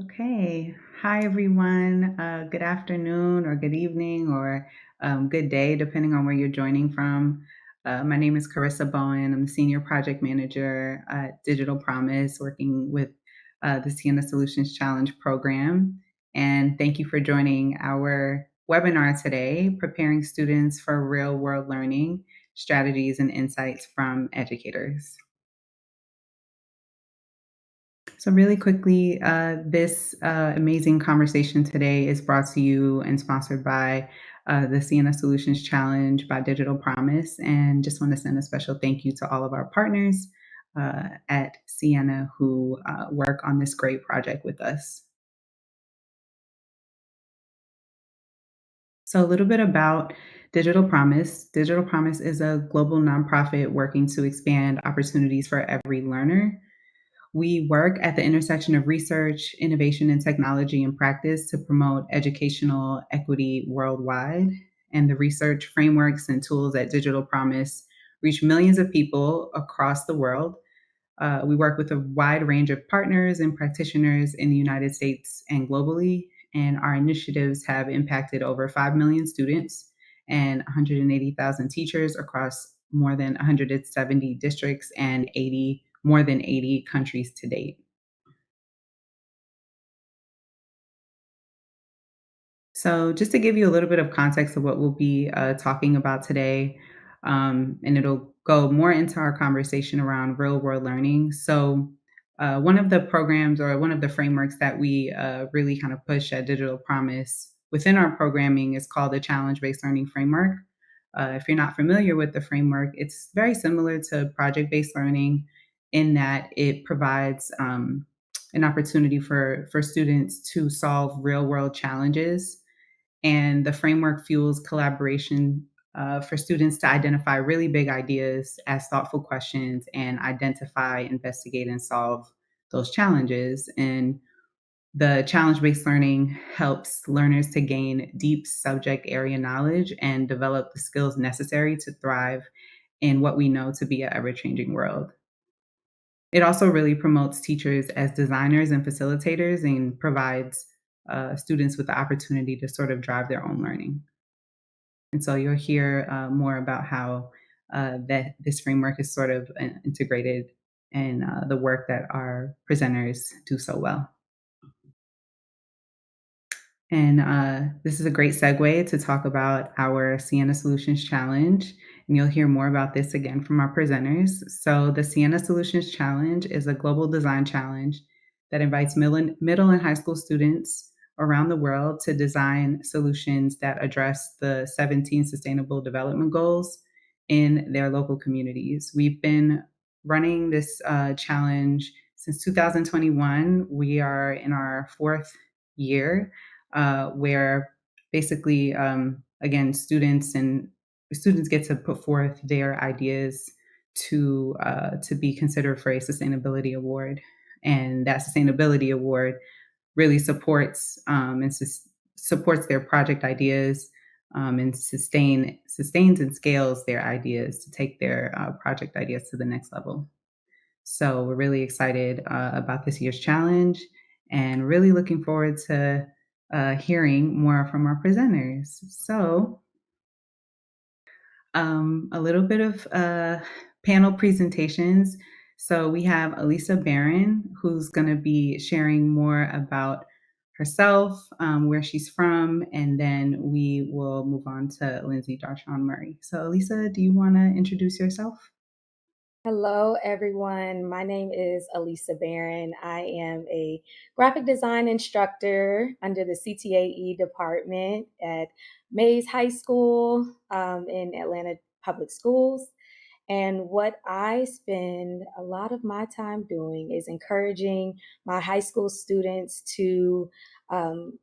Okay. Hi, everyone. Good afternoon, or good evening, or good day, depending on where you're joining from. My name is Carissa Bowen. I'm the Senior Project Manager at Digital Promise, working with the Ciena Solutions Challenge program. And thank you for joining our webinar today, Preparing Students for Real World Learning Strategies and Insights from Educators. So, really quickly, this amazing conversation today is brought to you and sponsored by the Ciena Solutions Challenge by Digital Promise. And just want to send a special thank you to all of our partners at Ciena who work on this great project with us. So, a little bit about Digital Promise. Digital Promise is a global nonprofit working to expand opportunities for every learner. We work at the intersection of research, innovation, and technology and practice to promote educational equity worldwide. And the research frameworks and tools at Digital Promise reach millions of people across the world. We work with a wide range of partners and practitioners in the United States and globally. And our initiatives have impacted over 5 million students and 180,000 teachers across more than 170 districts and more than 80 countries to date. So, just to give you a little bit of context of what we'll be talking about today, and it'll go more into our conversation around real world learning. So, one of the programs or one of the frameworks that we really kind of push at Digital Promise within our programming is called the Challenge Based Learning Framework. If you're not familiar with the framework, it's very similar to project based learning in that it provides an opportunity for students to solve real world challenges, and the framework fuels collaboration for students to identify really big ideas as thoughtful questions and identify, investigate, and solve those challenges. And the challenge based learning helps learners to gain deep subject area knowledge and develop the skills necessary to thrive in what we know to be an ever changing world. It also really promotes teachers as designers and facilitators and provides students with the opportunity to sort of drive their own learning. And so you'll hear more about how that this framework is sort of integrated in the work that our presenters do so well. And this is a great segue to talk about our Ciena Solutions Challenge. And you'll hear more about this again from our presenters. So, the Ciena Solutions Challenge is a global design challenge that invites middle and high school students around the world to design solutions that address the 17 Sustainable Development Goals in their local communities. We've been running this challenge since 2021. We are in our fourth year, where basically, again, students get to put forth their ideas to be considered for a sustainability award, and that sustainability award really supports supports their project ideas, and sustains and scales their ideas to take their project ideas to the next level. So we're really excited about this year's challenge and really looking forward to hearing more from our presenters. So, a little bit of panel presentations. So, we have Alesa Barron, who's going to be sharing more about herself, where she's from, and then we will move on to Lindsay-Darshaun Murray. So, Alesa, do you want to introduce yourself? Hello, everyone. My name is Alesa Barron. I am a graphic design instructor under the CTAE department at Mays High School in Atlanta Public Schools. And what I spend a lot of my time doing is encouraging my high school students to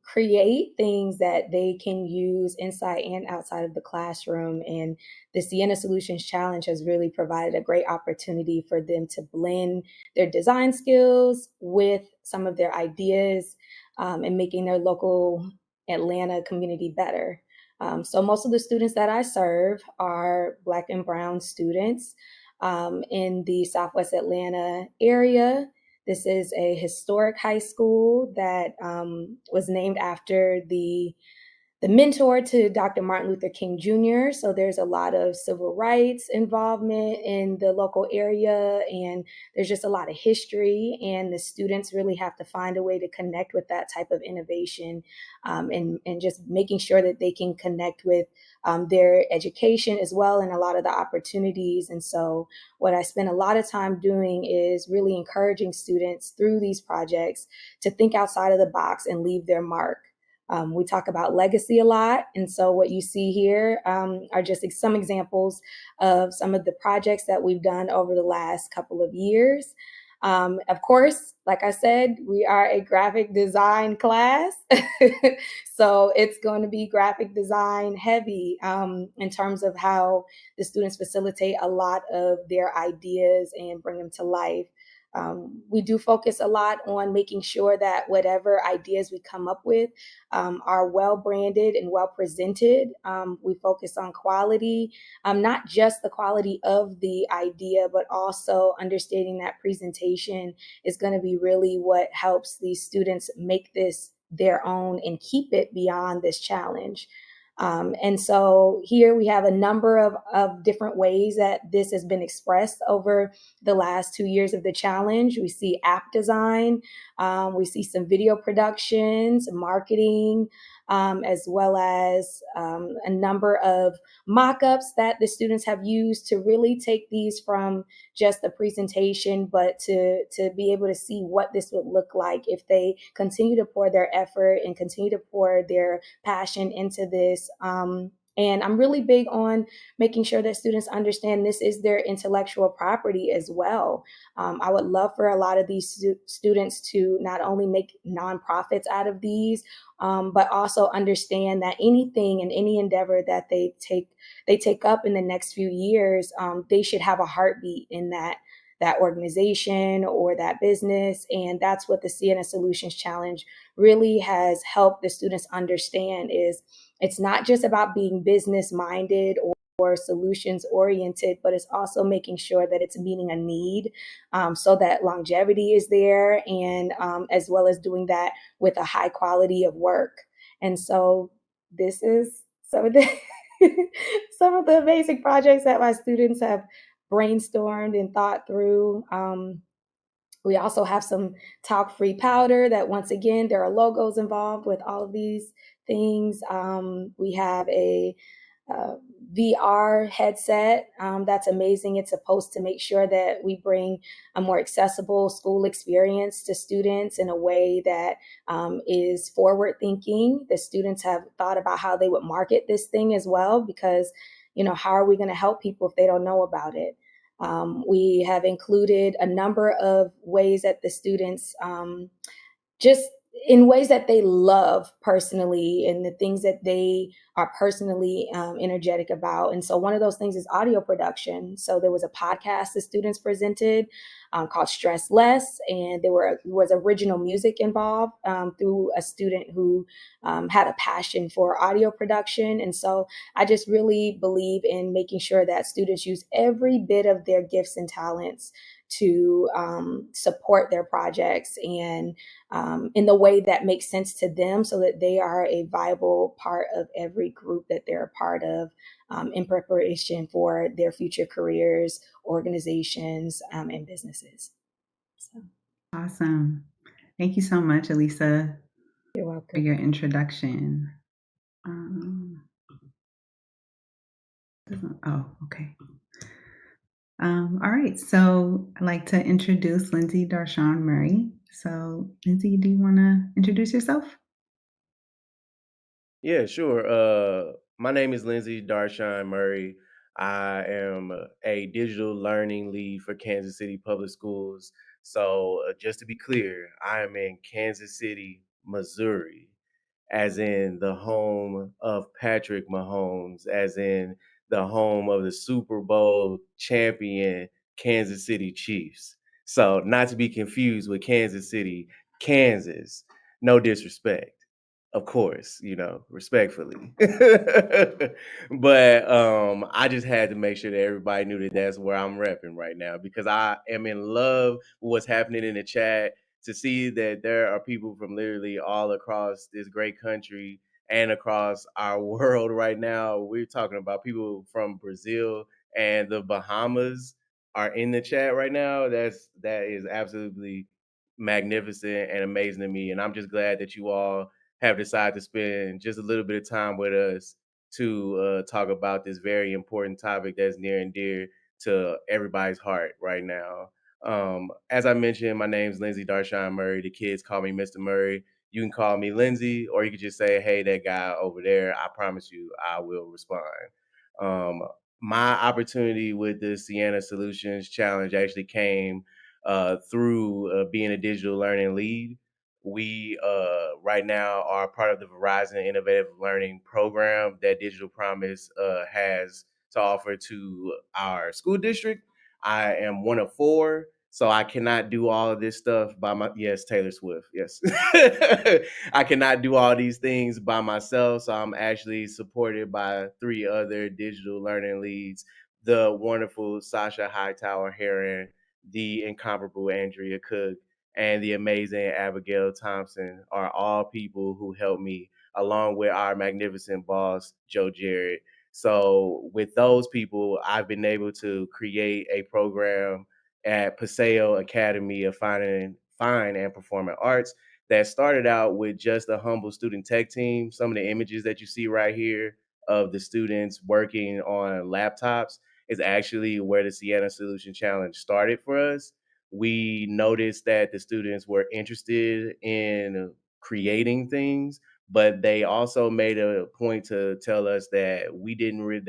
create things that they can use inside and outside of the classroom. And the Ciena Solutions Challenge has really provided a great opportunity for them to blend their design skills with some of their ideas and making their local Atlanta community better. So most of the students that I serve are Black and Brown students in the Southwest Atlanta area. This is a historic high school that was named after the mentor to Dr. Martin Luther King Jr. So there's a lot of civil rights involvement in the local area, and there's just a lot of history. And the students really have to find a way to connect with that type of innovation, and just making sure that they can connect with their education as well, and a lot of the opportunities. And so, what I spend a lot of time doing is really encouraging students through these projects to think outside of the box and leave their mark. We talk about legacy a lot. And so, what you see here are just some examples of some of the projects that we've done over the last couple of years. Of course, like I said, we are a graphic design class. So, it's going to be graphic design heavy in terms of how the students facilitate a lot of their ideas and bring them to life. We do focus a lot on making sure that whatever ideas we come up with are well branded and well presented. We focus on quality, not just the quality of the idea, but also understanding that presentation is going to be really what helps these students make this their own and keep it beyond this challenge. And so here we have a number of different ways that this has been expressed over the last 2 years of the challenge. We see app design, we see some video productions, marketing, as well as a number of mock-ups that the students have used to really take these from just the presentation, but to be able to see what this would look like if they continue to pour their effort and continue to pour their passion into this. And I'm really big on making sure that students understand this is their intellectual property as well. I would love for a lot of these students to not only make nonprofits out of these, but also understand that anything and any endeavor that they take up in the next few years, they should have a heartbeat in that organization or that business. And that's what the Ciena Solutions Challenge really has helped the students understand is it's not just about being business minded or solutions oriented, but it's also making sure that it's meeting a need, so that longevity is there, and as well as doing that with a high quality of work. And so this is some of the some of the amazing projects that my students have brainstormed and thought through. We also have some talc free powder that, once again, there are logos involved with all of these things. We have a uh, VR headset that's amazing. It's supposed to make sure that we bring a more accessible school experience to students in a way that is forward thinking. The students have thought about how they would market this thing as well, because, how are we going to help people if they don't know about it? We have included a number of ways that the students just in ways that they love personally and the things that they are personally energetic about. And so one of those things is audio production. So there was a podcast the students presented called Stress Less, and was original music involved through a student who had a passion for audio production. And so I just really believe in making sure that students use every bit of their gifts and talents to support their projects, and in the way that makes sense to them, so that they are a viable part of every group that they're a part of, in preparation for their future careers, organizations, and businesses. So, Awesome. Thank you so much, Alisa, you're for welcome. your introduction. Um, oh, okay. All right. So I'd like to introduce Lindsay-Darshaun Murray. So, Lindsay, do you want to introduce yourself? Yeah, sure. My name is Lindsay-Darshaun Murray. I am a digital learning lead for Kansas City Public Schools. So, just to be clear, I am in Kansas City, Missouri, as in the home of Patrick Mahomes, as in the home of the Super Bowl champion Kansas City Chiefs. So, not to be confused with Kansas City, Kansas. No disrespect. Of course, respectfully. But I just had to make sure that everybody knew that that's where I'm repping right now because I am in love with what's happening in the chat to see that there are people from literally all across this great country and across our world right now. We're talking about people from Brazil and the Bahamas are in the chat right now. That is absolutely magnificent and amazing to me. And I'm just glad that you all have decided to spend just a little bit of time with us to talk about this very important topic that's near and dear to everybody's heart right now. As I mentioned, my name's Lindsay-Darshaun Murray. The kids call me Mr. Murray. You can call me Lindsay, or you can just say, "Hey, that guy over there." I promise you, I will respond. Um, my opportunity with the Ciena Solutions Challenge actually came through being a digital learning lead. We right now are part of the Verizon Innovative Learning Program that Digital Promise has to offer to our school district. I am one of four, so I cannot do all of this stuff by my yes, Taylor Swift. Yes. I cannot do all these things by myself. So I'm actually supported by three other digital learning leads, the wonderful Sasha Hightower Heron, the incomparable Andrea Cook, and the amazing Abigail Thompson are all people who helped me, along with our magnificent boss, Joe Jarrett. So, with those people, I've been able to create a program at Paseo Academy of Fine and Performing Arts that started out with just a humble student tech team. Some of the images that you see right here of the students working on laptops is actually where the Sienna Solution Challenge started for us. We noticed that the students were interested in creating things, but they also made a point to tell us that they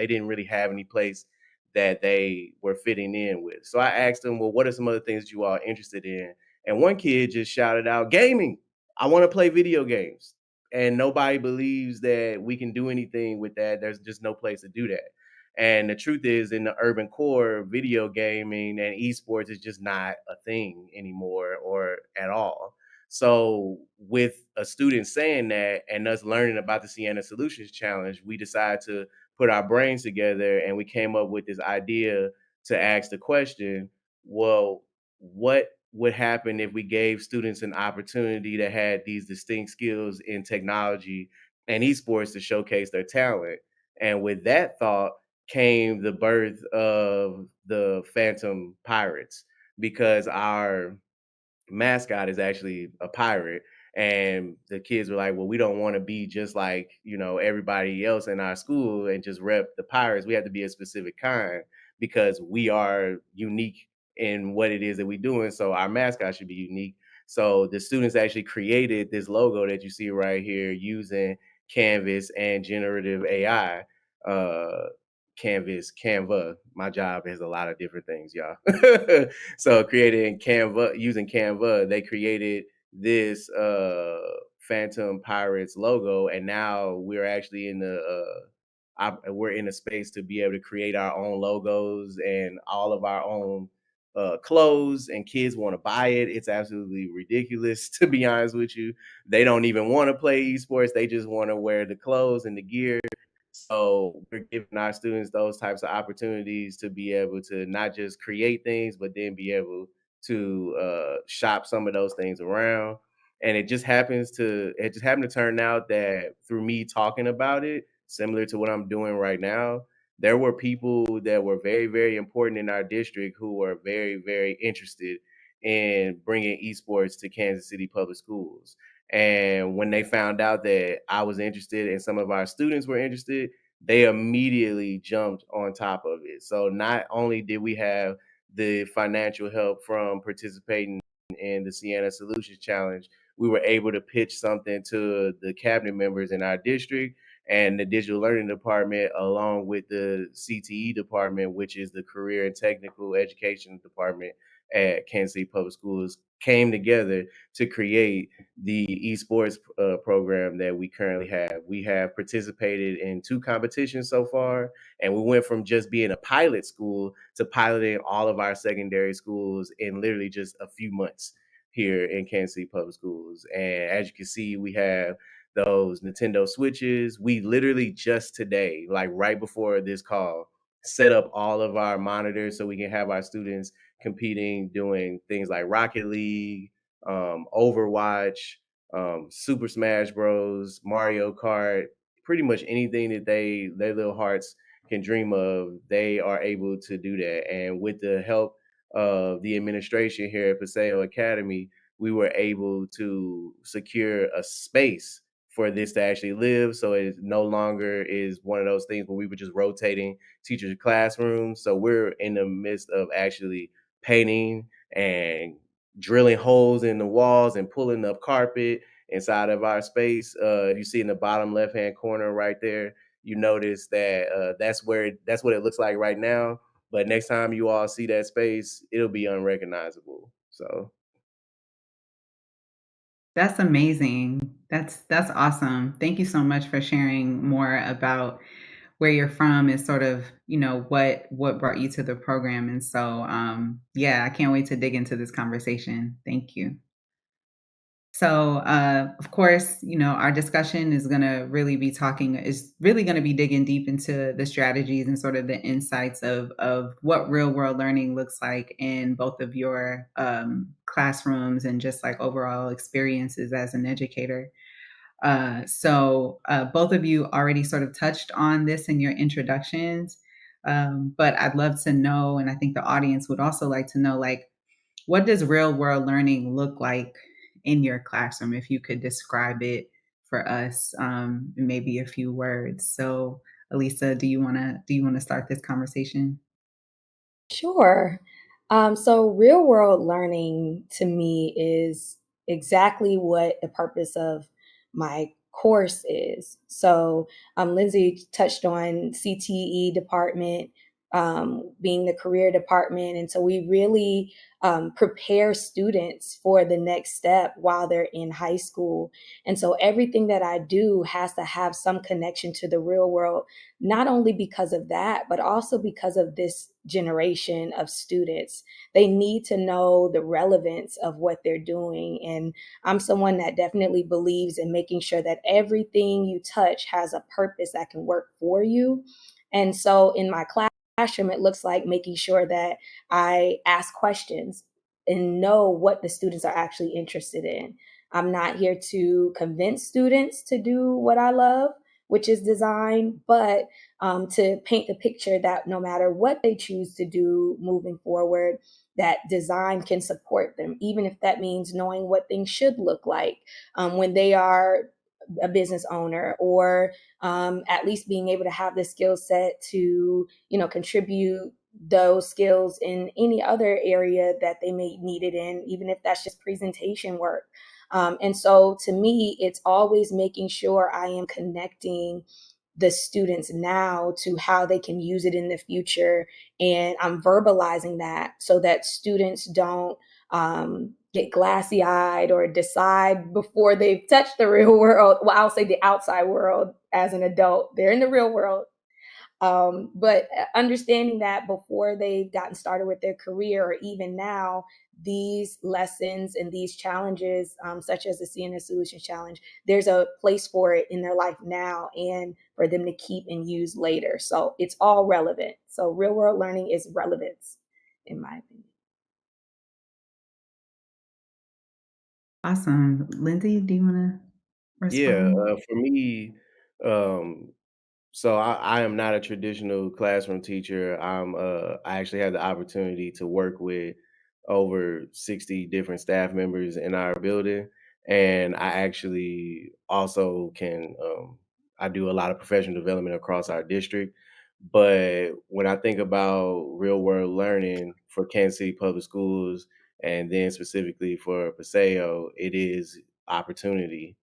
didn't really have any place that they were fitting in with. So I asked them, well, what are some other things you all are interested in? And one kid just shouted out, gaming. I want to play video games. And nobody believes that we can do anything with that. There's just no place to do that. And the truth is, in the urban core, video gaming and esports is just not a thing anymore or at all. So, with a student saying that and us learning about the Sienna Solutions Challenge, we decided to put our brains together and we came up with this idea to ask the question, well, what would happen if we gave students an opportunity that had these distinct skills in technology and esports to showcase their talent? And with that thought, came the birth of the Phantom Pirates because our mascot is actually a pirate. And the kids were like, well, we don't want to be just like, everybody else in our school and just rep the pirates. We have to be a specific kind because we are unique in what it is that we do. And so our mascot should be unique. So the students actually created this logo that you see right here using Canvas and generative AI. Canva. My job has a lot of different things, y'all. So creating Canva, using Canva, they created this Phantom Pirates logo, and now we're actually in the we're in a space to be able to create our own logos and all of our own clothes, and kids want to buy it. It's absolutely ridiculous, to be honest with you. They don't even want to play esports; they just want to wear the clothes and the gear. So we're giving our students those types of opportunities to be able to not just create things, but then be able to shop some of those things around. And it just happened to turn out that through me talking about it, similar to what I'm doing right now, there were people that were very, very important in our district who were very, very interested in bringing esports to Kansas City Public Schools. And when they found out that I was interested and some of our students were interested, they immediately jumped on top of it. So not only did we have the financial help from participating in the Sienna Solutions Challenge, we were able to pitch something to the cabinet members in our district and the digital learning department, along with the CTE department, which is the career and technical education department at Kansas City Public Schools, came together to create the esports program that we currently have. We have participated in two competitions so far, and we went from just being a pilot school to piloting all of our secondary schools in literally just a few months here in Kansas City Public Schools. And as you can see, we have those Nintendo Switches. We literally just today, like right before this call, set up all of our monitors so we can have our students competing, doing things like Rocket League, Overwatch, Super Smash Bros, Mario Kart, pretty much anything that their little hearts can dream of, they are able to do that. And with the help of the administration here at Paseo Academy, we were able to secure a space for this to actually live. So it no longer is one of those things where we were just rotating teachers' classrooms. So we're in the midst of actually painting and drilling holes in the walls and pulling up carpet inside of our space. If you see in the bottom left hand corner right there, you notice that that's what it looks like right now. But next time you all see that space, it'll be unrecognizable. So That's amazing. That's awesome. Thank you so much for sharing more about where you're from and sort of, what brought you to the program. And so, yeah, I can't wait to dig into this conversation. Thank you. So, of course, our discussion is really going to be digging deep into the strategies and sort of the insights of what real world learning looks like in both of your classrooms and just like overall experiences as an educator. So, both of you already sort of touched on this in your introductions, but I'd love to know, and I think the audience would also like to know, like, what does real world learning look like in your classroom? If you could describe it for us, in maybe a few words. So, Alisa, do you wanna start this conversation? Sure. So, real world learning to me is exactly what the purpose of my course is. So, Lindsay touched on CTE department being the career department. And so, we really prepare students for the next step while they're in high school. And so, everything that I do has to have some connection to the real world, not only because of that, but also because of this generation of students. They need to know the relevance of what they're doing. And I'm someone that definitely believes in making sure that everything you touch has a purpose that can work for you. And so in my classroom, it looks like making sure that I ask questions and know what the students are actually interested in. I'm not here to convince students to do what I love, which is design, but to paint the picture that no matter what they choose to do moving forward, that design can support them, even if that means knowing what things should look like when they are a business owner, or at least being able to have the skill set to, contribute those skills in any other area that they may need it in, even if that's just presentation work. And so to me, it's always making sure I am connecting the students now to how they can use it in the future. And I'm verbalizing that so that students don't get glassy eyed or decide before they've touched the real world. Well, I'll say the outside world as an adult. They're in the real world, but understanding that before they've gotten started with their career, or even now, these lessons and these challenges, such as the Ciena Solutions Challenge, there's a place for it in their life now and for them to keep and use later. So it's all relevant. So real world learning is relevance, in my opinion. Awesome. Lindsay, do you wanna yeah, respond? for me, um, so I am not a traditional classroom teacher. I actually have the opportunity to work with over 60 different staff members in our building, and I actually also can I do a lot of professional development across our district. But when I think about real world learning for Kansas City Public Schools, and then specifically for Paseo, it is opportunity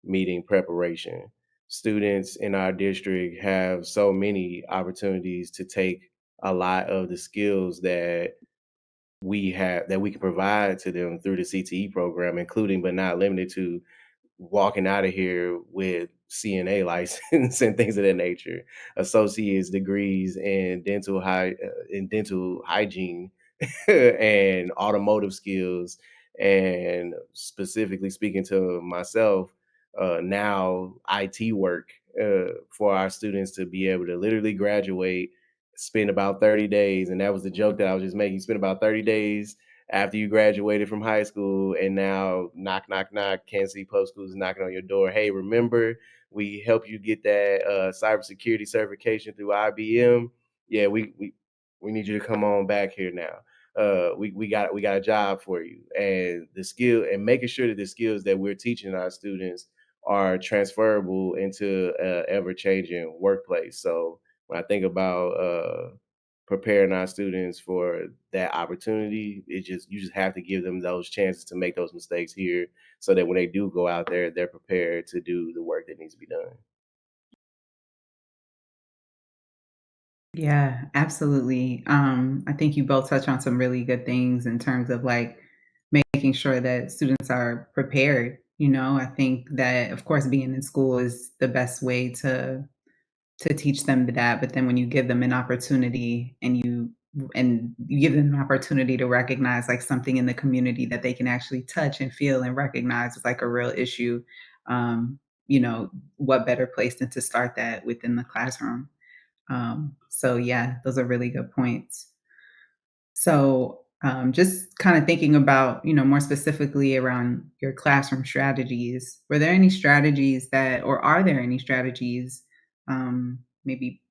meeting preparation. Students in our district have so many opportunities to take a lot of the skills that we can provide to them through the CTE program, including but not limited to walking out of here with CNA license and things of that nature, associate's degrees in dental hygiene and automotive skills. And specifically speaking to myself, now IT work for our students to be able to literally graduate, spend about 30 days. And that was the joke that I was just making. Spend about 30 days after you graduated from high school, and now knock, knock, knock, Kansas City Public Schools is knocking on your door. Hey, remember we help you get that cybersecurity certification through IBM. Yeah, we need you to come on back here now. We got a job for you, and the skill and making sure that the skills that we're teaching our students are transferable into a ever changing workplace. So when I think about preparing our students for that opportunity, you just have to give them those chances to make those mistakes here, so that when they do go out there, they're prepared to do the work that needs to be done. Yeah, absolutely. I think you both touch on some really good things in terms of like making sure that students are prepared. I think that of course being in school is the best way to teach them that, but then when you give them an opportunity and you give them an opportunity to recognize like something in the community that they can actually touch and feel and recognize as like a real issue, um, what better place than to start that within the classroom? So yeah, those are really good points. So just kind of thinking about, more specifically around your classroom strategies, were there any strategies or are there any strategies, maybe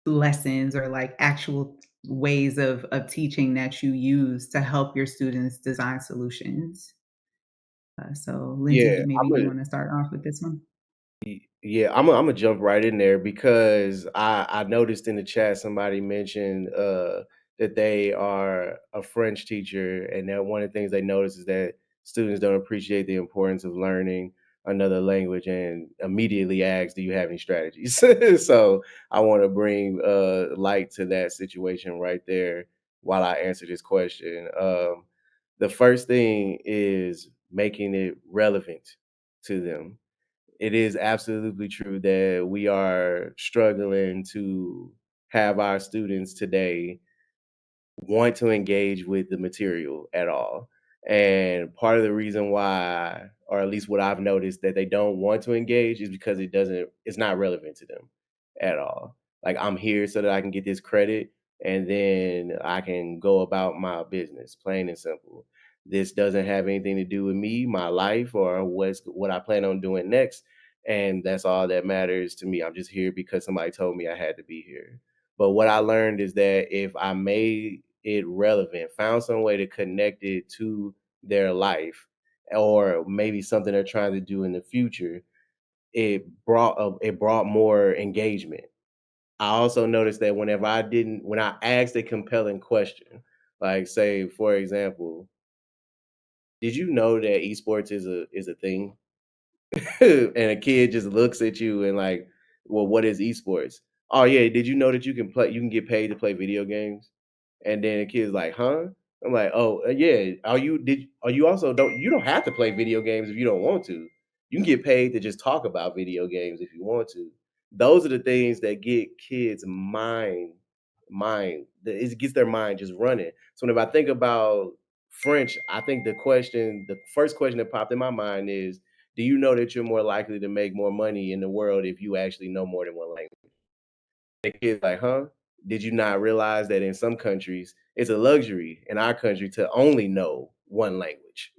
lessons or like actual ways of teaching that you use to help your students design solutions? So Yeah, Lindsay, maybe I'm you a want to start off with this one? Yeah, I'm gonna jump right in there because I noticed in the chat somebody mentioned that they are a French teacher, and that one of the things they notice is that students don't appreciate the importance of learning another language, and immediately ask, "Do you have any strategies?" So I want to bring light to that situation right there while I answer this question. The first thing is making it relevant to them. It is absolutely true that we are struggling to have our students today want to engage with the material at all. And part of the reason why, or at least what I've noticed, that they don't want to engage is because it's not relevant to them at all. Like, I'm here so that I can get this credit, and then I can go about my business, plain and simple. This doesn't have anything to do with me, my life, or what I plan on doing next. And that's all that matters to me. I'm just here because somebody told me I had to be here. But what I learned is that if I made it relevant, found some way to connect it to their life, or maybe something they're trying to do in the future, it brought more engagement. I also noticed that when I asked a compelling question, like, say for example, did you know that esports is a thing? And a kid just looks at you and like, well, what is esports? Oh yeah, did you know that you can get paid to play video games? And then the kid's like, huh? I'm like, oh yeah. Are you also don't have to play video games if you don't want to. You can get paid to just talk about video games if you want to. Those are the things that get kids it gets their mind just running. So if I think about French, I think the first question that popped in my mind is, do you know that you're more likely to make more money in the world if you actually know more than one language? The kid's like, "Huh? Did you not realize that in some countries, it's a luxury in our country to only know one language?"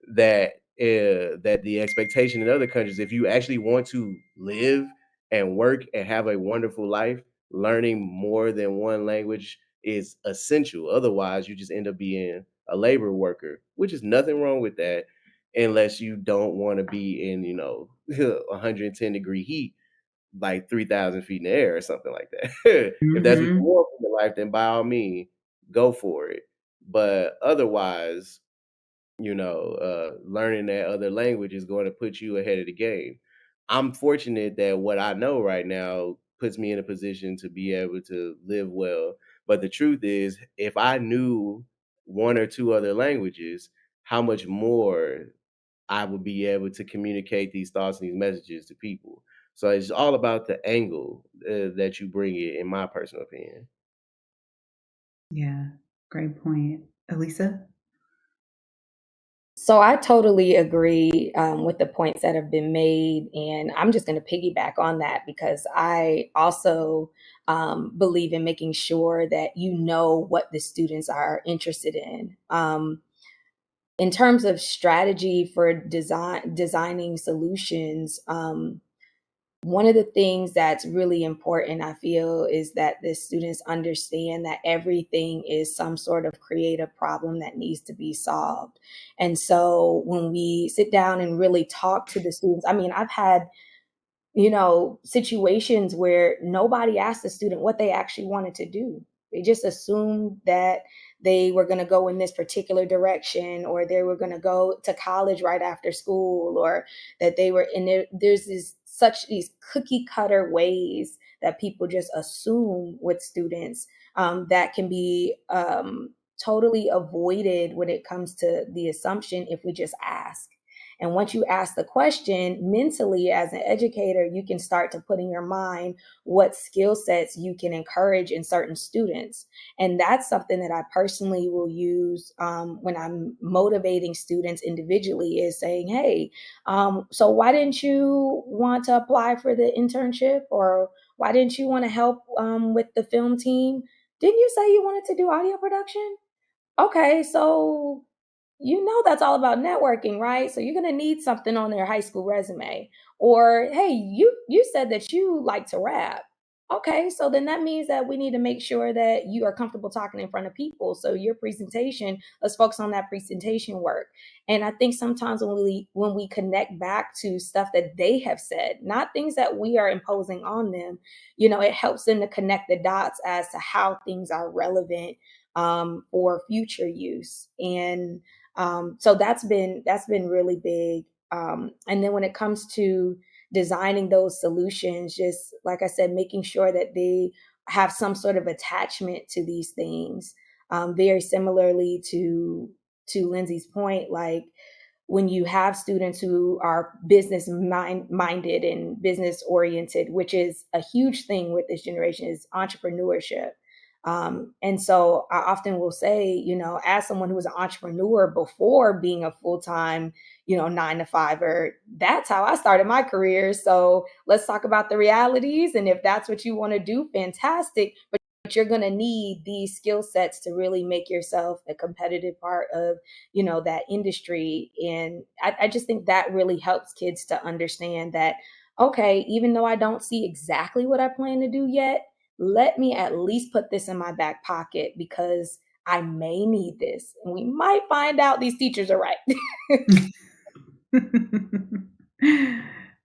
That the expectation in other countries, if you actually want to live and work and have a wonderful life, learning more than one language is essential. Otherwise, you just end up being a labor worker, which is nothing wrong with that, unless you don't wanna be in, 110-degree heat like 3,000 feet in the air or something like that. If that's what you Mhm. want from your life, then by all means, go for it. But otherwise, learning that other language is going to put you ahead of the game. I'm fortunate that what I know right now puts me in a position to be able to live well. But the truth is, if I knew one or two other languages, how much more I would be able to communicate these thoughts and these messages to people. So it's all about the angle that you bring it, in my personal opinion. Yeah, great point. Elisa? So I totally agree with the points that have been made, and I'm just going to piggyback on that because I also believe in making sure that you know what the students are interested in terms of strategy for designing solutions. One of the things that's really important, I feel, is that the students understand that everything is some sort of creative problem that needs to be solved. And so when we sit down and really talk to the students, I mean, I've had situations where nobody asked the student what they actually wanted to do. They just assumed that they were going to go in this particular direction, or they were going to go to college right after school, or that they were in there. There's these cookie cutter ways that people just assume with students, that can be totally avoided when it comes to the assumption if we just ask. And once you ask the question mentally as an educator, you can start to put in your mind what skill sets you can encourage in certain students. And that's something that I personally will use when I'm motivating students individually, is saying, hey, so why didn't you want to apply for the internship? Or why didn't you want to help with the film team? Didn't you say you wanted to do audio production? Okay, so that's all about networking, right? So you're going to need something on their high school resume. Or hey, you said that you like to rap. Okay, so then that means that we need to make sure that you are comfortable talking in front of people. So your presentation, let's focus on that presentation work. And I think sometimes when we connect back to stuff that they have said, not things that we are imposing on them, it helps them to connect the dots as to how things are relevant for future use. And so that's been really big. And then when it comes to designing those solutions, just like I said, making sure that they have some sort of attachment to these things. Very similarly to Lindsay's point, like when you have students who are minded and business oriented, which is a huge thing with this generation, is entrepreneurship. And so I often will say, as someone who was an entrepreneur before being a full-time, 9 to 5er, that's how I started my career. So let's talk about the realities. And if that's what you want to do, fantastic. But you're going to need these skill sets to really make yourself a competitive part of, that industry. And I just think that really helps kids to understand that, okay, even though I don't see exactly what I plan to do yet, let me at least put this in my back pocket because I may need this. And we might find out these teachers are right.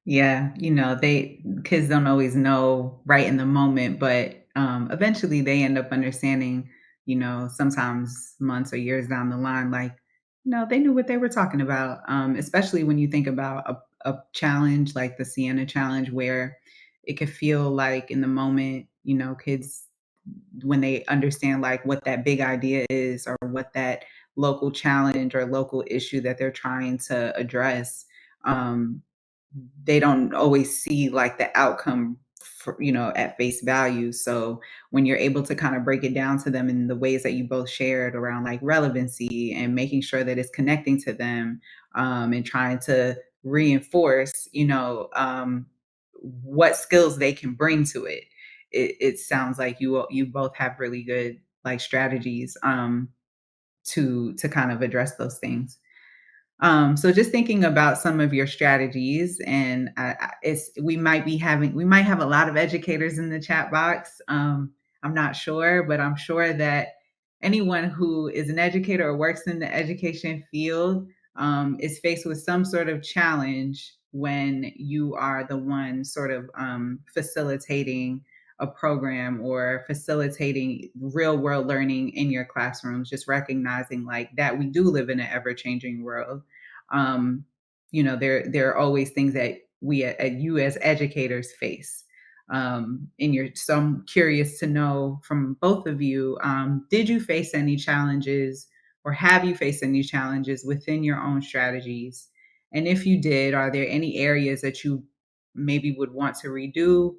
Yeah, they kids don't always know right in the moment, but eventually they end up understanding, sometimes months or years down the line, like, they knew what they were talking about. Especially when you think about a challenge like the Sienna challenge, where it could feel like in the moment, kids, when they understand like what that big idea is or what that local challenge or local issue that they're trying to address, um, they don't always see like the outcome for, at face value. So when you're able to kind of break it down to them in the ways that you both shared around like relevancy and making sure that it's connecting to them, and trying to reinforce, what skills they can bring to it. It sounds like you both have really good like strategies, to kind of address those things. So just thinking about some of your strategies, and it's we might have a lot of educators in the chat box. I'm not sure, but I'm sure that anyone who is an educator or works in the education field, is faced with some sort of challenge when you are the one sort of facilitating a program or facilitating real world learning in your classrooms, just recognizing like that we do live in an ever changing world. um, there are always things that you as educators face. So I'm curious to know from both of you, did you face any challenges, or have you faced any challenges within your own strategies? And if you did, are there any areas that you maybe would want to redo,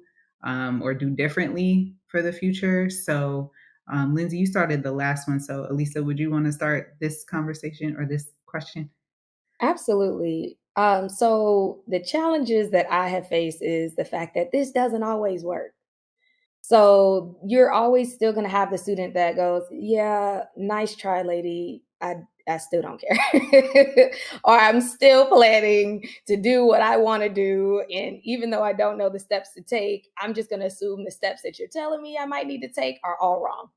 or do differently for the future? So, Lindsay, you started the last one. So, Alisa, would you want to start this conversation or this question? Absolutely. So the challenges that I have faced is the fact that this doesn't always work. So you're always still going to have the student that goes, "Yeah, nice try, lady. I still don't care." Or I'm still planning to do what I want to do, and even though I don't know the steps to take, I'm just going to assume the steps that you're telling me I might need to take are all wrong.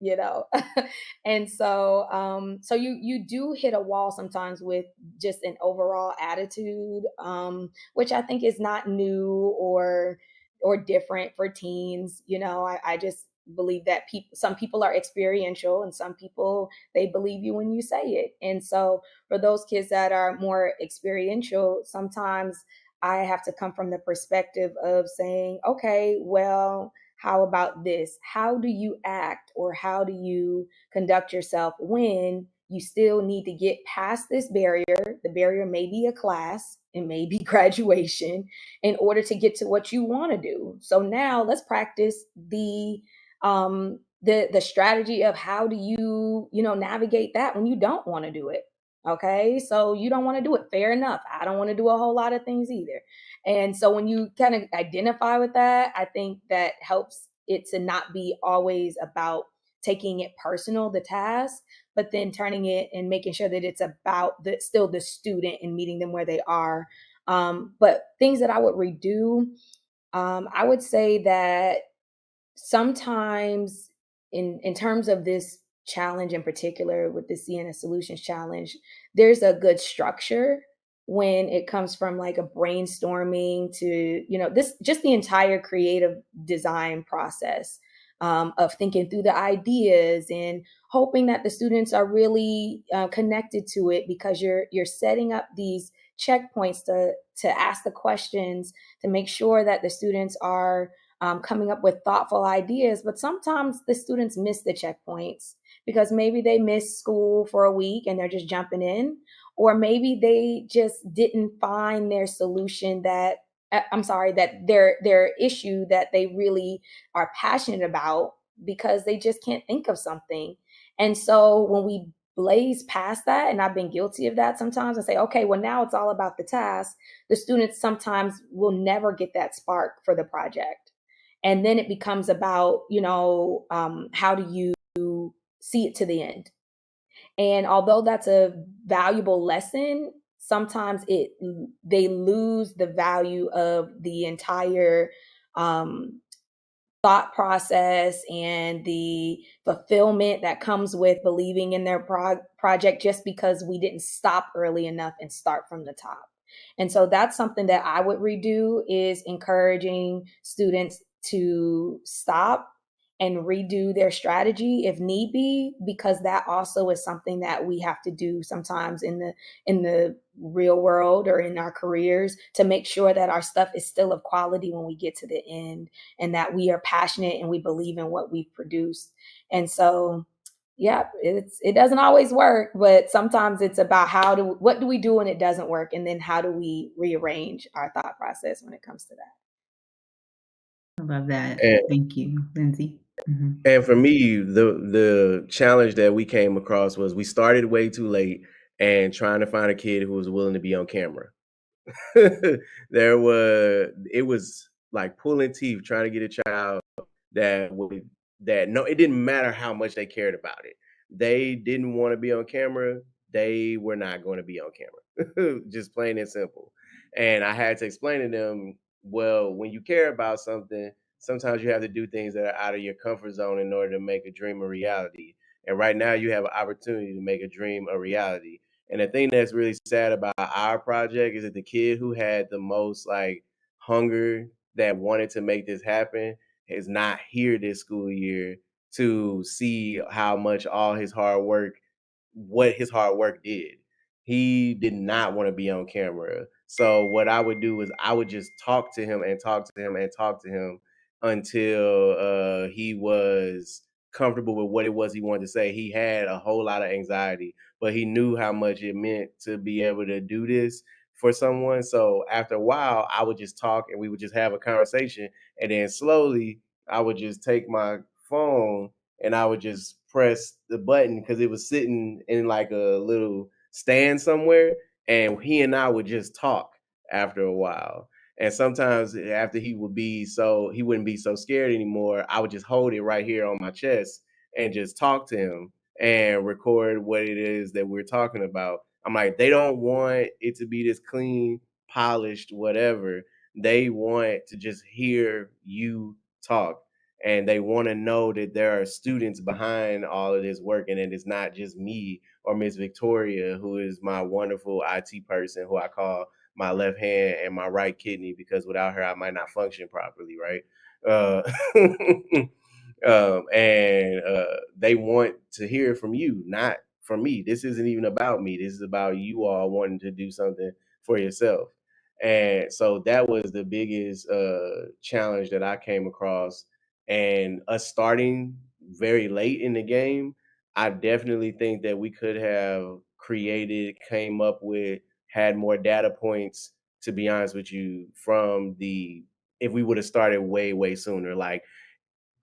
You know, and so you do hit a wall sometimes with just an overall attitude, which I think is not new or different for teens. I just believe that some people are experiential and some people, they believe you when you say it. And so for those kids that are more experiential, sometimes I have to come from the perspective of saying, okay, well, how about this? How do you act or how do you conduct yourself when you still need to get past this barrier? The barrier may be a class, it may be graduation, in order to get to what you want to do. So now let's practice the strategy of how do you navigate that when you don't want to do it. Okay, so you don't want to do it. Fair enough. I don't want to do a whole lot of things either. And so when you kind of identify with that, I think that helps it to not be always about taking it personal, the task, but then turning it and making sure that it's about still the student and meeting them where they are. But things that I would redo, I would say that sometimes in terms of this challenge in particular with the Ciena Solutions challenge, there's a good structure when it comes from like a brainstorming to, this just the entire creative design process, of thinking through the ideas and hoping that the students are really connected to it, because you're setting up these checkpoints to ask the questions to make sure that the students are coming up with thoughtful ideas. But sometimes the students miss the checkpoints because maybe they missed school for a week and they're just jumping in, or maybe they just didn't find their solution I'm sorry, that their issue that they really are passionate about, because they just can't think of something. And so when we blaze past that, and I've been guilty of that sometimes, and say, okay, well, now it's all about the task, the students sometimes will never get that spark for the project. And then it becomes about, how do you see it to the end? And although that's a valuable lesson, sometimes they lose the value of the entire um, thought process and the fulfillment that comes with believing in their project, just because we didn't stop early enough and start from the top. And so that's something that I would redo, is encouraging students to stop and redo their strategy if need be, because that also is something that we have to do sometimes in the real world or in our careers, to make sure that our stuff is still of quality when we get to the end, and that we are passionate and we believe in what we've produced. And so, yeah, it doesn't always work, but sometimes it's about what do we do when it doesn't work, and then how do we rearrange our thought process when it comes to that. I love that. And Thank you, Lindsay. Mhm. and for me, the challenge that we came across was we started way too late and trying to find a kid who was willing to be on camera. It was like pulling teeth trying to get a child that would that no, it didn't matter how much they cared about it. They didn't want to be on camera. They were not going to be on camera. Just plain and simple. And I had to explain to them, well, when you care about something, sometimes you have to do things that are out of your comfort zone in order to make a dream a reality. And right now you have an opportunity to make a dream a reality. And the thing that's really sad about our project is that the kid who had the most like hunger that wanted to make this happen is not here this school year to see how much all his hard work what his hard work did. He did not want to be on camera. So what I would do is I would just talk to him and talk to him and talk to him until he was comfortable with what it was he wanted to say. He had a whole lot of anxiety, but he knew how much it meant to be able to do this for someone. So after a while, I would just talk and we would just have a conversation. And then slowly I would just take my phone and I would just press the button because it was sitting in like a little stand somewhere. and he and I would just talk after a while. And sometimes after he wouldn't be so scared anymore, I would just hold it right here on my chest and just talk to him and record what it is that we're talking about. I'm like, they don't want it to be this clean, polished, whatever. They want to just hear you talk. And they want to know that there are students behind all of this work and that it's not just me or Miss Victoria, who is my wonderful IT person who I call my left hand and my right kidney because without her, I might not function properly, right? Uh, they want to hear from you, not from me. This isn't even about me. This is about you all wanting to do something for yourself. And so that was the biggest challenge that I came across. And us starting very late in the game, I definitely think that we could have came up with, had more data points, to be honest with you, from the if we would have started way, way sooner. Like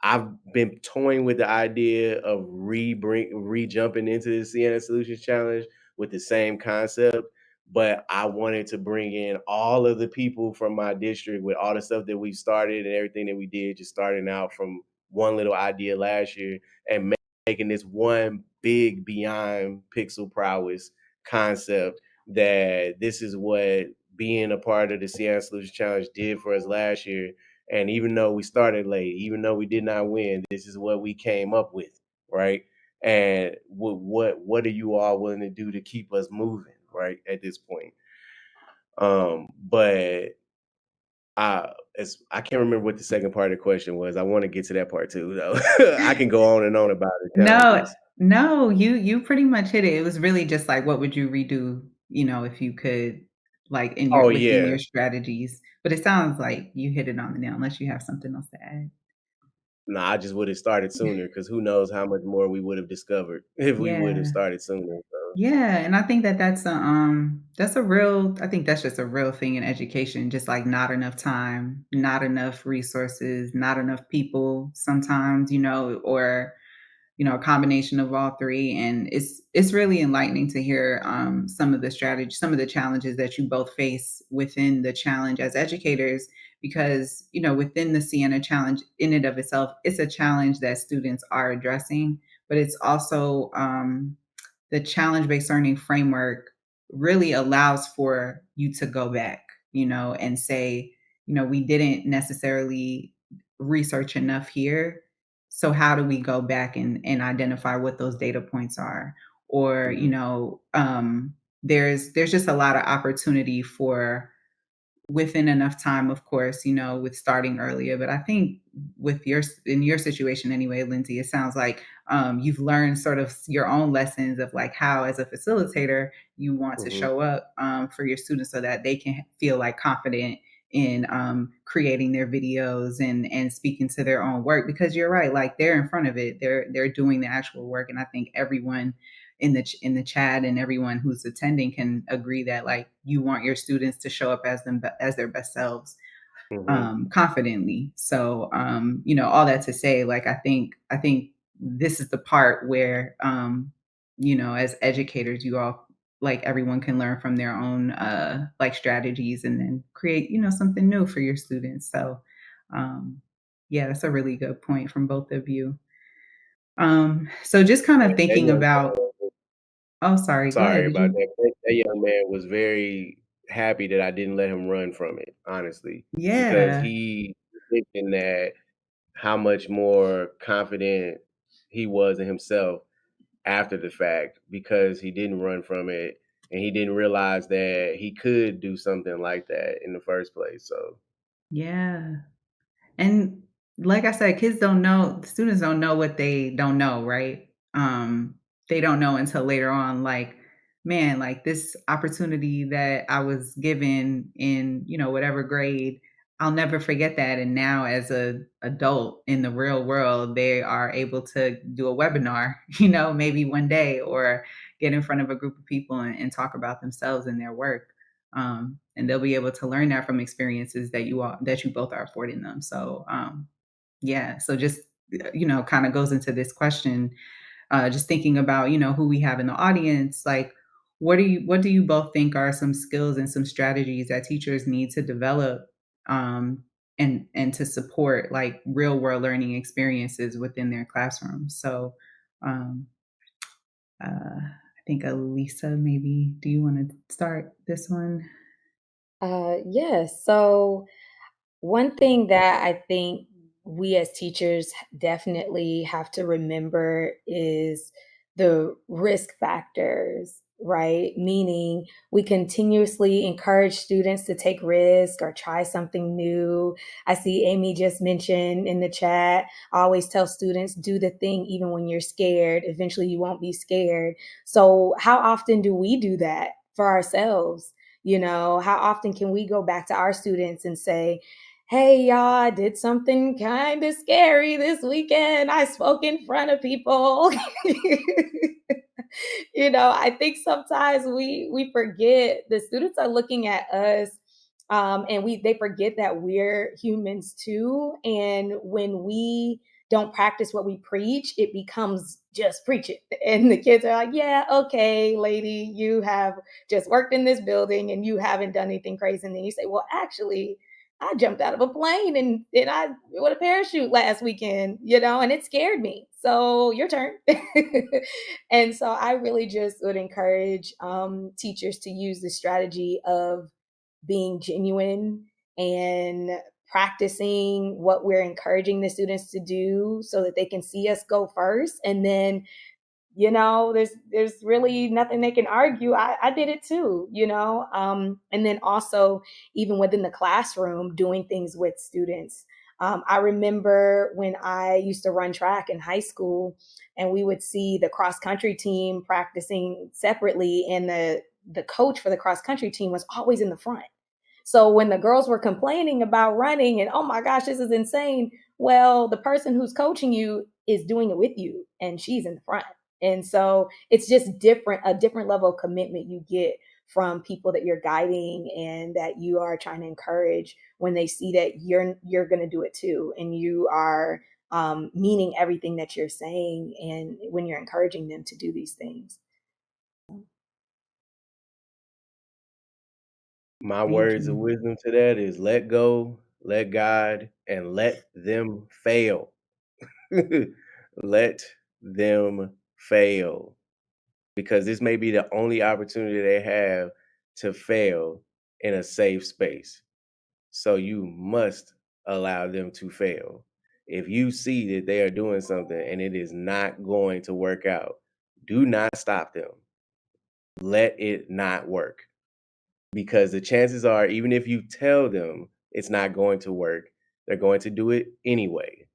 I've been toying with the idea of re-jumping into the Ciena Solutions Challenge with the same concept, but I wanted to bring in all of the people from my district with all the stuff that we started and everything that we did, just starting out from one little idea last year and making this one big beyond pixel prowess concept that this is what being a part of the Ciena Solutions Challenge did for us last year, and even though we started late, even though we did not win, this is what we came up with, right? And what are you all willing to do to keep us moving, right? At this point. But I can't remember what the second part of the question was. I want to get to that part too, though. I can go on and on about the No, challenges. no, you pretty much hit it. It was really just like, what would you redo, if you could, like in Oh your within yeah. your strategies. But it sounds like you hit it on the nail, unless you have something else to add. No, I just would have started sooner because who knows how much more we would have discovered if we would have Yeah. started sooner. So. Yeah, and I think that that's a real I think that's just a real thing in education, just like not enough time, not enough resources, not enough people sometimes, or a combination of all three. And it's really enlightening to hear some of the strategy, some of the challenges that you both face within the challenge as educators, because within the Sienna challenge in and of itself, it's a challenge that students are addressing, but it's also the challenge based learning framework really allows for you to go back, and say, we didn't necessarily research enough here. So how do we go back and identify what those data points are? Or, Mhm. there's just a lot of opportunity for within enough time, of course, with starting earlier. But I think in your situation anyway, Lindsay, it sounds like you've learned sort of your own lessons of like how, as a facilitator, you want to Mhm. show up for your students so that they can feel like confident in creating their videos and speaking to their own work. Because you're right, like they're in front of it, they're doing the actual work, and I think everyone in the chat and everyone who's attending can agree that like you want your students to show up as their best selves, Mhm. confidently. So all that to say, like I think this is the part where as educators, you all, like, everyone can learn from their own like strategies and then create something new for your students. So yeah, that's a really good point from both of you. So just kind of That thinking young about. Oh, sorry, go ahead. Sorry Did about you? that. That young man was very happy that I didn't let him run from it, honestly, because Yeah. he was thinking that how much more confident he was in himself after the fact because he didn't run from it and he didn't realize that he could do something like that in the first place. So, Yeah. And like I said, kids don't know, students don't know what they don't know, right? They don't know until later on, like, man, like this opportunity that I was given in, whatever grade, I'll never forget that. And now as a adult in the real world, they are able to do a webinar, maybe one day, or get in front of a group of people and talk about themselves and their work. And they'll be able to learn that from experiences that you both are affording them. So yeah, so just kind of goes into this question, just thinking about who we have in the audience, like what do you both think are some skills and some strategies that teachers need to develop, um, and to support like real world learning experiences within their classrooms? So, um, I think Alisa, maybe do you want to start this one? Yes. So one thing that I think we as teachers definitely have to remember is the risk factors, right? Meaning we continuously encourage students to take risks or try something new. I see Amy just mentioned in the chat, I always tell students, do the thing even when you're scared. Eventually you won't be scared. So how often do we do that for ourselves? How often can we go back to our students and say, hey, y'all, I did something kind of scary this weekend. I spoke in front of people. I think sometimes we forget the students are looking at us, and they forget that we're humans too. And when we don't practice what we preach, it becomes just preach it. And the kids are like, yeah, okay, lady, you have just worked in this building and you haven't done anything crazy. And then you say, well, actually, I jumped out of a plane and I with a parachute last weekend, and it scared me. So your turn. And so I really just would encourage teachers to use the strategy of being genuine and practicing what we're encouraging the students to do so that they can see us go first. And then there's really nothing they can argue. I did it too, and then also even within the classroom doing things with students. I remember when I used to run track in high school, and we would see the cross country team practicing separately, and the coach for the cross country team was always in the front. So when the girls were complaining about running and, oh my gosh, this is insane. Well, the person who's coaching you is doing it with you and she's in the front. And so it's just a different level of commitment you get from people that you're guiding and that you are trying to encourage when they see that you're going to do it too. And you are meaning everything that you're saying. And when you're encouraging them to do these things. My Thank words of you. wisdom to that is let go, let God, and let them fail. Let them fail, because this may be the only opportunity they have to fail in a safe space. So you must allow them to fail. If you see that they are doing something and it is not going to work out, do not stop them. Let it not work, because the chances are, even if you tell them it's not going to work, they're going to do it anyway.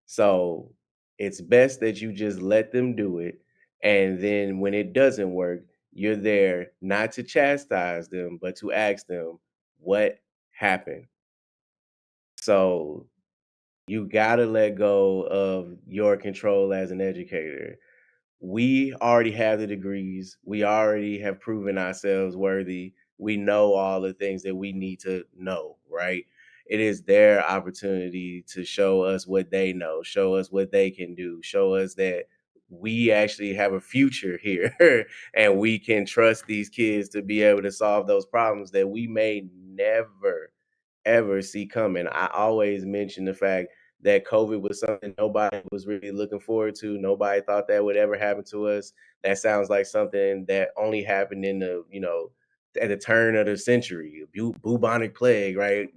So it's best that you just let them do it. And then when it doesn't work, you're there not to chastise them, but to ask them what happened. So you got to let go of your control as an educator. We already have the degrees. We already have proven ourselves worthy. We know all the things that we need to know, right? It is their opportunity to show us what they know, show us what they can do, show us that we actually have a future here and we can trust these kids to be able to solve those problems that we may never ever see coming. I always mention the fact that COVID was something nobody was really looking forward to. Nobody thought that would ever happen to us. That sounds like something that only happened in at the turn of the century, bubonic plague, right?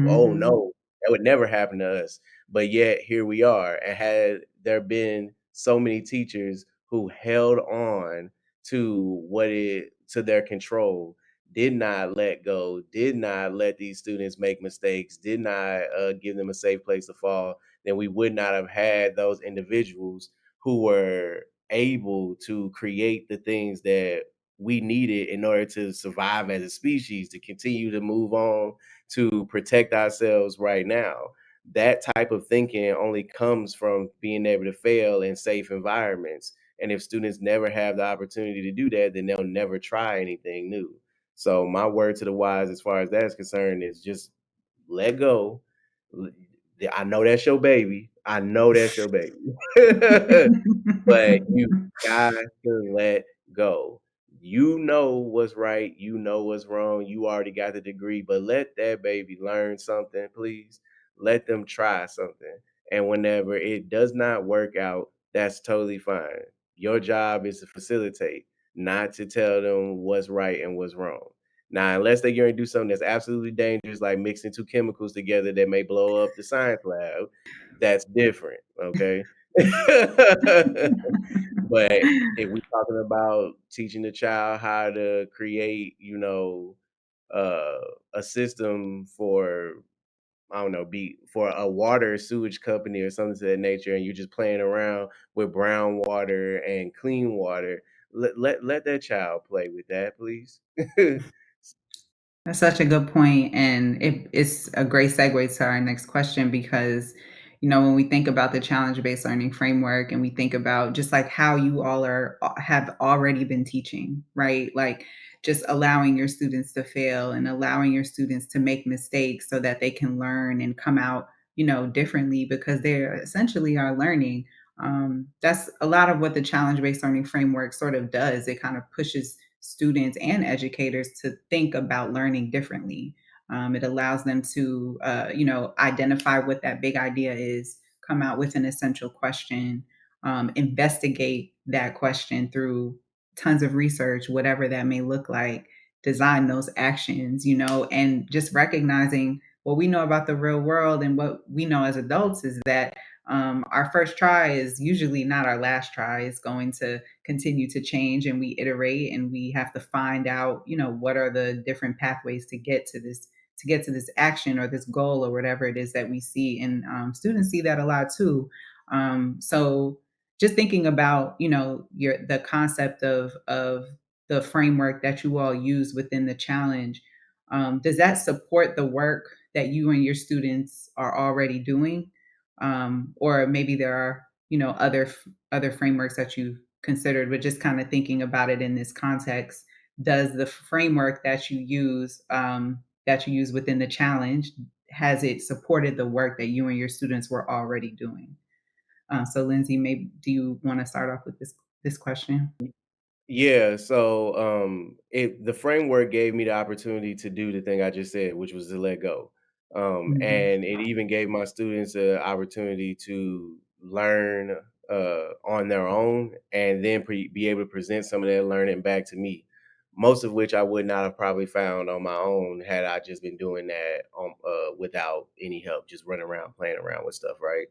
Oh Hmm. no, that would never happen to us. But yet here we are. And had there been so many teachers who held on to their control, did not let go, did not let these students make mistakes, did not give them a safe place to fall, then we would not have had those individuals who were able to create the things that we needed in order to survive as a species, to continue to move on, to protect ourselves right now. That type of thinking only comes from being able to fail in safe environments. And if students never have the opportunity to do that, then they'll never try anything new. So my word to the wise as far as that is concerned is just let go. I know that's your baby. I know that's your baby. But you got to let go. You know what's right, you know what's wrong, you already got the degree, but let that baby learn something, please. Let them try something. And whenever it does not work out, that's totally fine. Your job is to facilitate, not to tell them what's right and what's wrong. Now, unless they're going to do something that's absolutely dangerous, like mixing two chemicals together that may blow up the science lab, that's different. Okay. But if we're talking about teaching the child how to create, uh, a system for, I don't know, be for a water sewage company or something to that nature, and you're just playing around with brown water and clean water, let that child play with that, please. That's such a good point, and it's a great segue to our next question because, when we think about the challenge-based learning framework, and we think about just like how you all have already been teaching, right? Like just allowing your students to fail and allowing your students to make mistakes so that they can learn and come out, differently because they're essentially are learning. That's a lot of what the challenge-based learning framework sort of does. It kind of pushes students and educators to think about learning differently. It allows them to, identify what that big idea is, come out with an essential question, investigate that question through tons of research, whatever that may look like, design those actions, and just recognizing what we know about the real world and what we know as adults is that our first try is usually not our last try. It's going to continue to change and we iterate and we have to find out, what are the different pathways to get to this action or this goal or whatever it is that we see. And students see that a lot too. So just thinking about, the concept of the framework that you all use within the challenge, does that support the work that you and your students are already doing? Or maybe there are, other frameworks that you've considered, but just kind of thinking about it in this context, does the framework that you use within the challenge, has it supported the work that you and your students were already doing? So Lindsay, maybe do you want to start off with this question? Yeah, so the framework gave me the opportunity to do the thing I just said, which was to let go. Mhm. And it even gave my students an opportunity to learn on their own and then be able to present some of that learning back to me. Most of which I would not have probably found on my own had I just been doing that without any help, just running around playing around with stuff, right?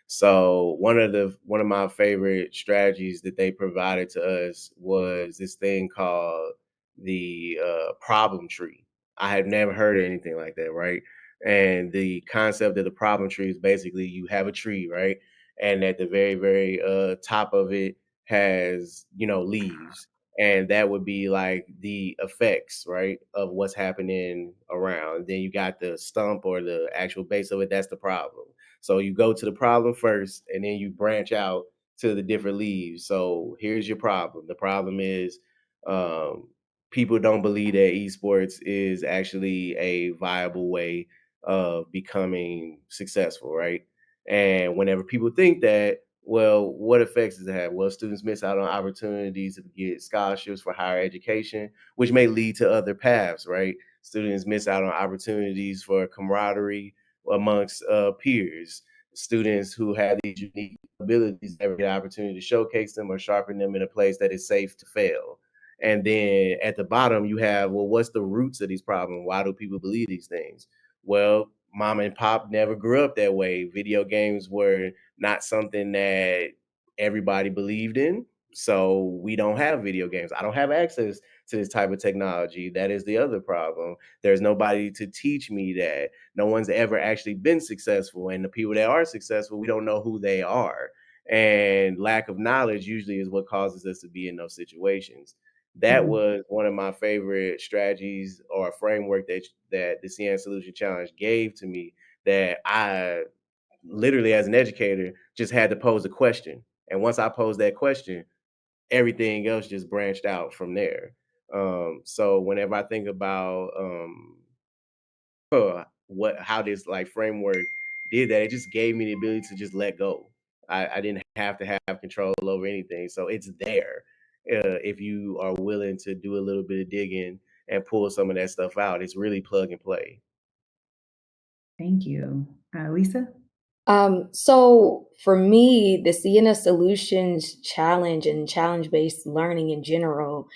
So one of my favorite strategies that they provided to us was this thing called the problem tree. I had never heard of anything like that, right? And the concept of the problem tree is basically you have a tree, right? And at the very, very top of it has, leaves. And that would be like the effects, right, of what's happening around. Then you got the stump or the actual base of it. That's the problem. So you go to the problem first and then you branch out to the different leaves. So here's your problem. The problem is um, people don't believe that esports is actually a viable way of becoming successful, right? And whenever people think that, well, what effects does it have? Well, students miss out on opportunities to get scholarships for higher education, which may lead to other paths, right? Students miss out on opportunities for camaraderie amongst peers. Students who have these unique abilities never get an opportunity to showcase them or sharpen them in a place that is safe to fail. And then at the bottom, you have, well, what's the roots of these problems? Why do people believe these things? Well, mom and pop never grew up that way. Video games were not something that everybody believed in. So we don't have video games. I don't have access to this type of technology. That is the other problem. There's nobody to teach me that. No one's ever actually been successful. And the people that are successful, we don't know who they are. And lack of knowledge usually is what causes us to be in those situations. That Mhm. was one of my favorite strategies or a framework that the Ciena Solution Challenge gave to me that I literally as an educator just had to pose a question. And once I posed that question, everything else just branched out from there. So whenever I think about what how this like framework did that, it just gave me the ability to just let go. I didn't have to have control over anything. So it's there. if you are willing to do a little bit of digging and pull some of that stuff out. It's really plug and play. Thank you. Lisa? So for me, the Ciena Solutions challenge and challenge-based learning in general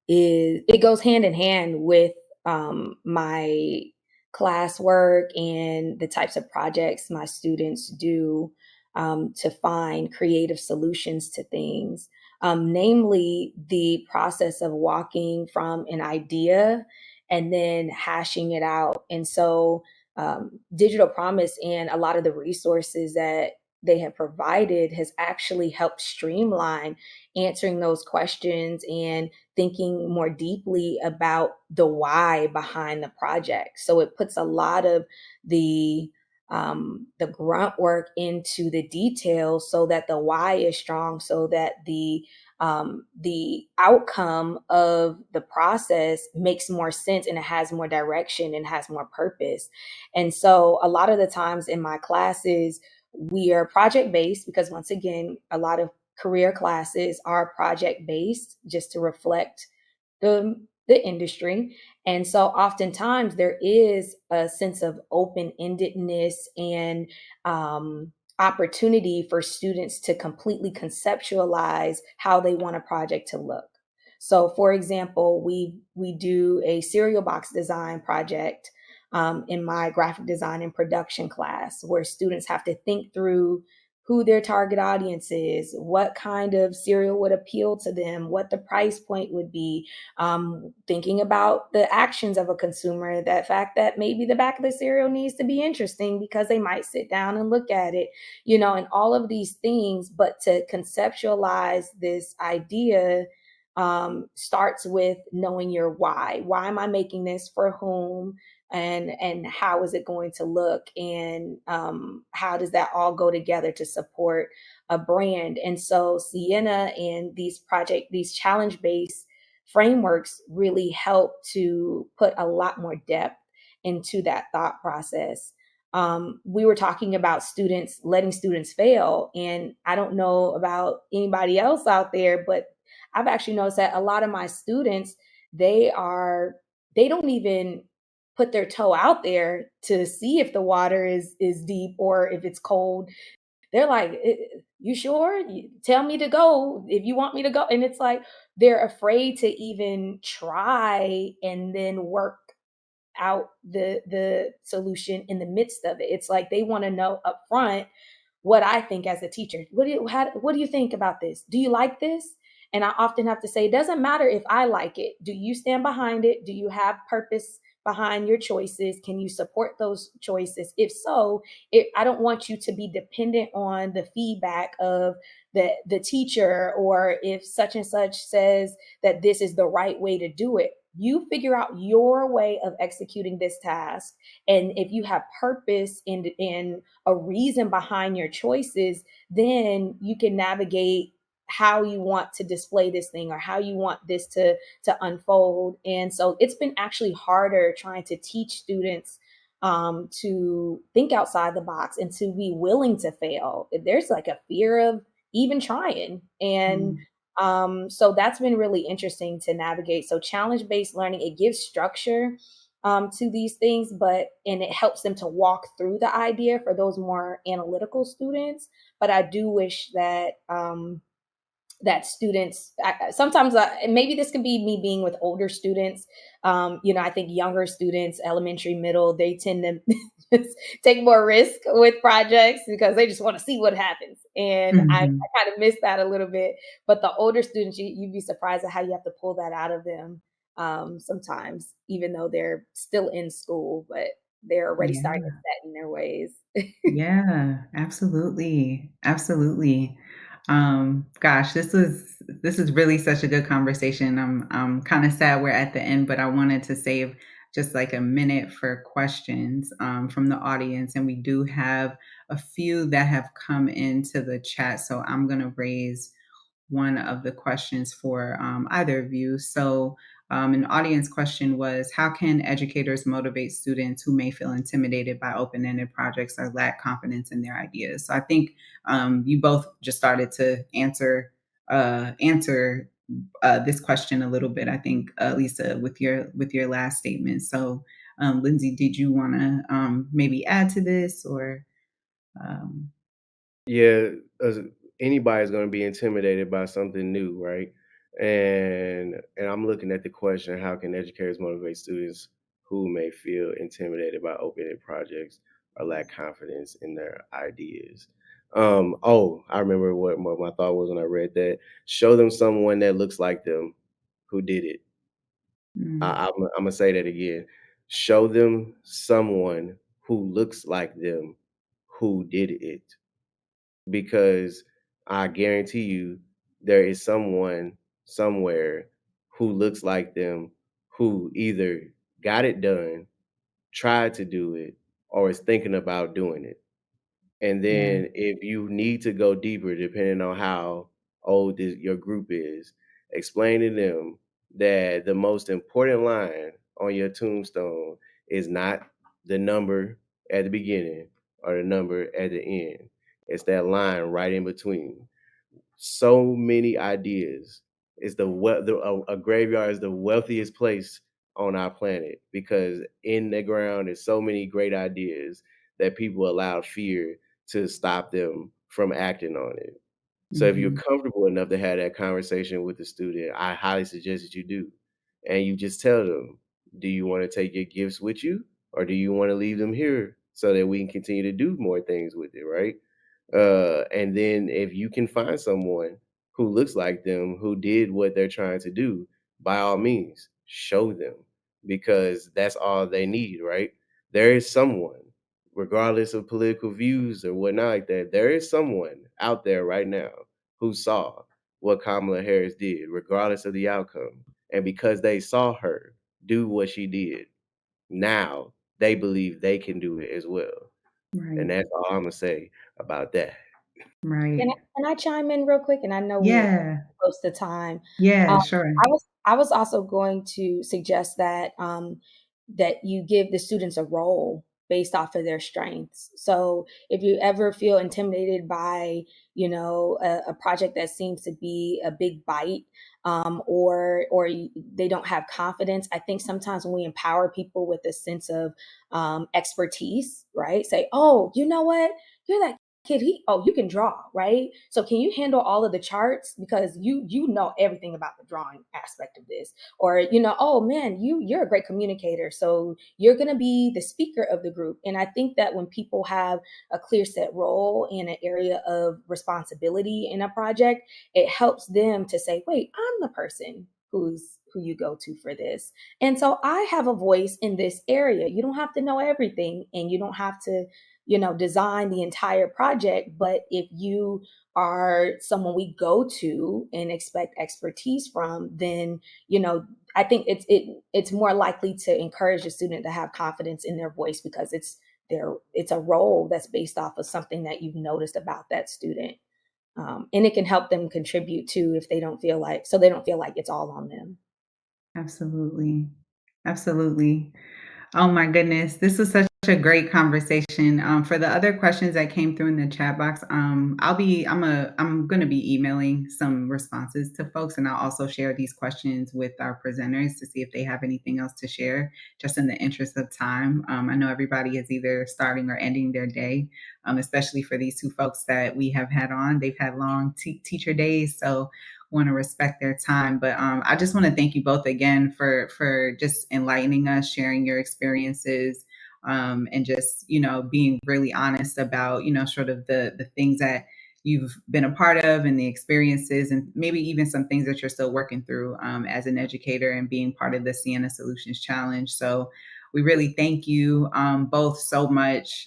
is it goes hand in hand with my classwork and the types of projects my students do to find creative solutions to things. Namely, the process of walking from an idea and then hashing it out. And so, Digital Promise and a lot of the resources that they have provided has actually helped streamline answering those questions and thinking more deeply about the why behind the project. So it puts a lot of the grunt work into the details so that the why is strong, so that the outcome of the process makes more sense and it has more direction and has more purpose. And so a lot of the times in my classes, we are project based because once again, a lot of career classes are project based just to reflect the industry. And so oftentimes there is a sense of open-endedness and opportunity for students to completely conceptualize how they want a project to look. So for example, we do a cereal box design project in my graphic design and production class where students have to think through who their target audience is, what kind of cereal would appeal to them, what the price point would be, thinking about the actions of a consumer, that fact that maybe the back of the cereal needs to be interesting because they might sit down and look at it, and all of these things. But to conceptualize this idea starts with knowing your why. Why am I making this? For whom? And how is it going to look? And how does that all go together to support a brand? And so Sienna and these challenge based frameworks really help to put a lot more depth into that thought process. We were talking about students letting students fail, and I don't know about anybody else out there, but I've actually noticed that a lot of my students, they don't even put their toe out there to see if the water is deep or if it's cold. They're like, "You sure? Tell me to go if you want me to go." And it's like they're afraid to even try and then work out the solution in the midst of it. It's like they want to know up front what I think as a teacher. What do you think about this? Do you like this? And I often have to say, it doesn't matter if I like it. Do you stand behind it? Do you have purpose behind your choices? Can you support those choices? If so, I don't want you to be dependent on the feedback of the teacher, or if such and such says that this is the right way to do it. You figure out your way of executing this task. And if you have purpose in a reason behind your choices, then you can navigate how you want to display this thing or how you want this to unfold. And so it's been actually harder trying to teach students to think outside the box and to be willing to fail. There's like a fear of even trying. And Mm. so that's been really interesting to navigate. So challenge based learning, it gives structure to these things, and it helps them to walk through the idea for those more analytical students. But I do wish that that students sometimes maybe this can be me being with older students. I think younger students, elementary, middle, they tend to just take more risk with projects because they just want to see what happens, and I Mhm. kind of miss that a little bit. But the older students, you'd be surprised at how you have to pull that out of them sometimes, even though they're still in school, but they're already starting to Yeah. set in their ways. Yeah, absolutely. Absolutely. Gosh, this is really such a good conversation. I'm kind of sad we're at the end, but I wanted to save just like a minute for questions from the audience. And we do have a few that have come into the chat. So I'm gonna raise one of the questions for either of you. So, an audience question was: how can educators motivate students who may feel intimidated by open ended projects or lack confidence in their ideas? So, I think you both just started to answer this question a little bit. I think, Lisa, with your last statement. So, Lindsay, did you want to maybe add to this or? Um, Yeah, as anybody's gonna be intimidated by something new, right? And I'm looking at the question, how can educators motivate students who may feel intimidated by opening projects or lack confidence in their ideas? Oh, I remember what my thought was when I read that. Show them someone that looks like them who did it. mm, I'm gonna say that again. Show them someone who looks like them who did it, because I guarantee you there is someone somewhere who looks like them who either got it done, tried to do it, or is thinking about doing it. And yeah, then if you need to go deeper, depending on how old your group is, explain to them that the most important line on your tombstone is not the number at the beginning or the number at the end. It's that line right in between. So many ideas. It's a graveyard is the wealthiest place on our planet, because in the ground is so many great ideas that people allow fear to stop them from acting on it. So if you're hmm comfortable enough to have that conversation with the student, I highly suggest that you do. And you just tell them, do you want to take your gifts with you, or do you want to leave them here so that we can continue to do more things with it, right? And then if you can find someone who looks like them, who did what they're trying to do, by all means, show them, because that's all they need, right? There is someone, regardless of political views or whatnot like that, there is someone out there right now who saw what Kamala Harris did, regardless of the outcome. And because they saw her do what she did, now they believe they can do it as well. And right, that's all I'm gonna say about that. right. Can I chime in real quick? And I know we're Yeah, close to time. yeah, Um, sure. I was also going to suggest that that you give the students a role based off of their strengths. So if you ever feel intimidated by, you know, a project that seems to be a big bite, they don't have confidence, I think sometimes when we empower people with a sense of expertise, right? Say, oh, you know what? You're that kid, you can draw, right? So can you handle all of the charts, because you know everything about the drawing aspect of this? Or, you know, oh man, you're a great communicator, so you're going to be the speaker of the group. And I think that when people have a clear set role in an area of responsibility in a project, it helps them to say, wait, I'm the person who you go to for this. And so I have a voice in this area. You don't have to know everything, and you don't have to, you know, design the entire project. But if you are someone we go to and expect expertise from, then, you know, I think it's more likely to encourage a student to have confidence in their voice, because it's a role that's based off of something that you've noticed about that student. And it can help them contribute too, if they don't feel like, so they don't feel like it's all on them. Absolutely. Absolutely. Oh my goodness, this was such a great conversation. For the other questions that came through in the chat box, I'm gonna be emailing some responses to folks, and I'll also share these questions with our presenters to see if they have anything else to share. Just in the interest of time, I know everybody is either starting or ending their day, especially for these two folks that we have had on. They've had long teacher days, so want to respect their time. But I just want to thank you both again for just enlightening us, sharing your experiences, and just being really honest about sort of the things that you've been a part of and the experiences and maybe even some things that you're still working through as an educator and being part of the Ciena Solutions Challenge. So we really thank you both so much.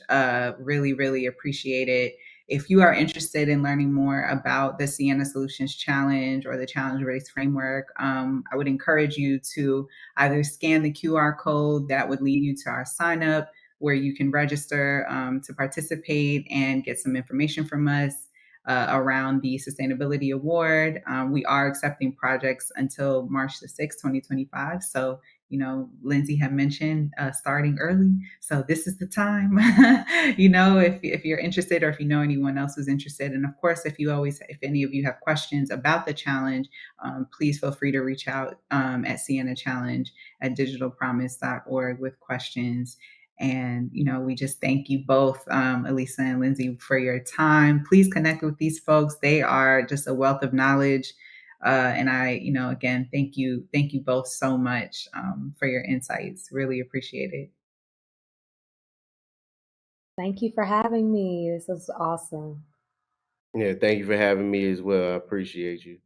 Really, really appreciate it. If you are interested in learning more about the Ciena Solutions Challenge or the Challenge Race Framework, I would encourage you to either scan the QR code that would lead you to our sign up, where you can register to participate and get some information from us around the Sustainability Award. We are accepting projects until March the 6th, 2025. So Lindsay had mentioned starting early. So this is the time, if you're interested or if you know anyone else who's interested. And of course, if any of you have questions about the challenge, please feel free to reach out at Ciena Challenge at digitalpromise.org with questions. And, we just thank you both, Alesa and Lindsay, for your time. Please connect with these folks. They are just a wealth of knowledge. And I, again, thank you both so much for your insights. Really appreciate it. Thank you for having me. This was awesome. Yeah, thank you for having me as well. I appreciate you.